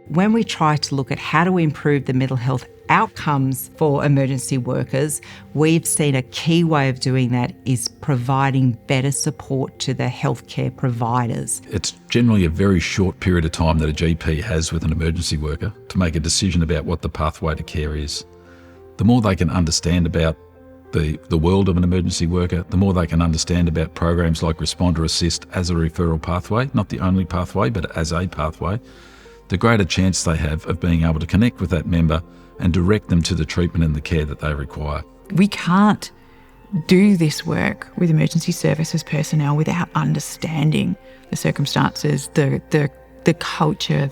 When we try to look at how do we improve the mental health outcomes for emergency workers, we've seen a key way of doing that is providing better support to the healthcare providers. It's generally a very short period of time that a GP has with an emergency worker to make a decision about what the pathway to care is. The more they can understand about the world of an emergency worker, the more they can understand about programs like Responder Assist as a referral pathway, not the only pathway, but as a pathway, the greater chance they have of being able to connect with that member and direct them to the treatment and the care that they require. We can't do this work with emergency services personnel without understanding the circumstances, the culture,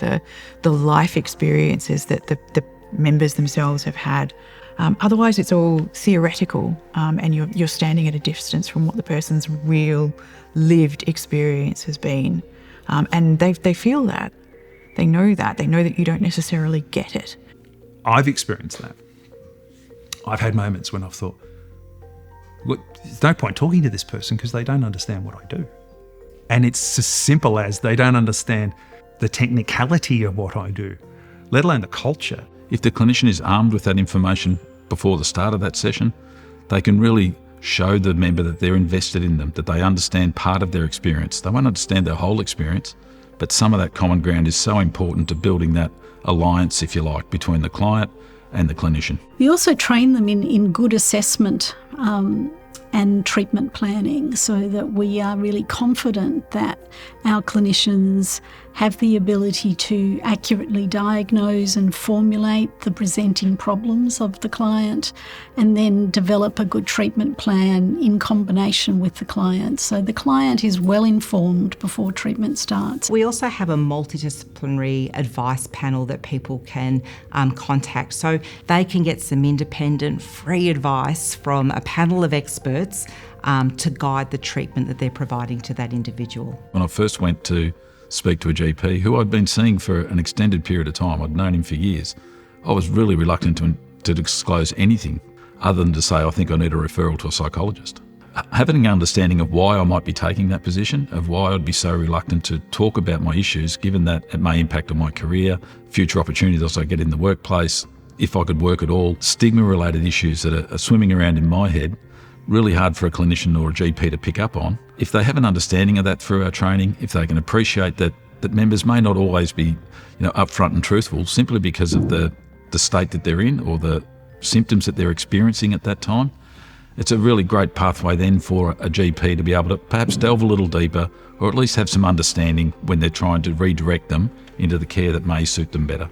the life experiences that the members themselves have had. Otherwise, it's all theoretical, and you're standing at a distance from what the person's real lived experience has been. And they feel that. They know that. They know that you don't necessarily get it. I've experienced that. I've had moments when I've thought, look, there's no point talking to this person because they don't understand what I do. And it's as simple as they don't understand the technicality of what I do, let alone the culture. If the clinician is armed with that information before the start of that session, they can really show the member that they're invested in them, that they understand part of their experience. They won't understand their whole experience, but some of that common ground is so important to building that alliance, if you like, between the client and the clinician. We also train them in good assessment and treatment planning so that we are really confident that our clinicians have the ability to accurately diagnose and formulate the presenting problems of the client and then develop a good treatment plan in combination with the client. So the client is well informed before treatment starts. We also have a multidisciplinary advice panel that people can contact, so they can get some independent, free advice from a panel of experts to guide the treatment that they're providing to that individual. When I first went to speak to a GP who I'd been seeing for an extended period of time, I'd known him for years, I was really reluctant to disclose anything other than to say I think I need a referral to a psychologist. Having an understanding of why I might be taking that position, of why I'd be so reluctant to talk about my issues, given that it may impact on my career, future opportunities I get in the workplace, if I could work at all, stigma-related issues that are swimming around in my head, really hard for a clinician or a GP to pick up on. If they have an understanding of that through our training, if they can appreciate that members may not always be, upfront and truthful simply because of the state that they're in or the symptoms that they're experiencing at that time, it's a really great pathway then for a GP to be able to perhaps delve a little deeper or at least have some understanding when they're trying to redirect them into the care that may suit them better.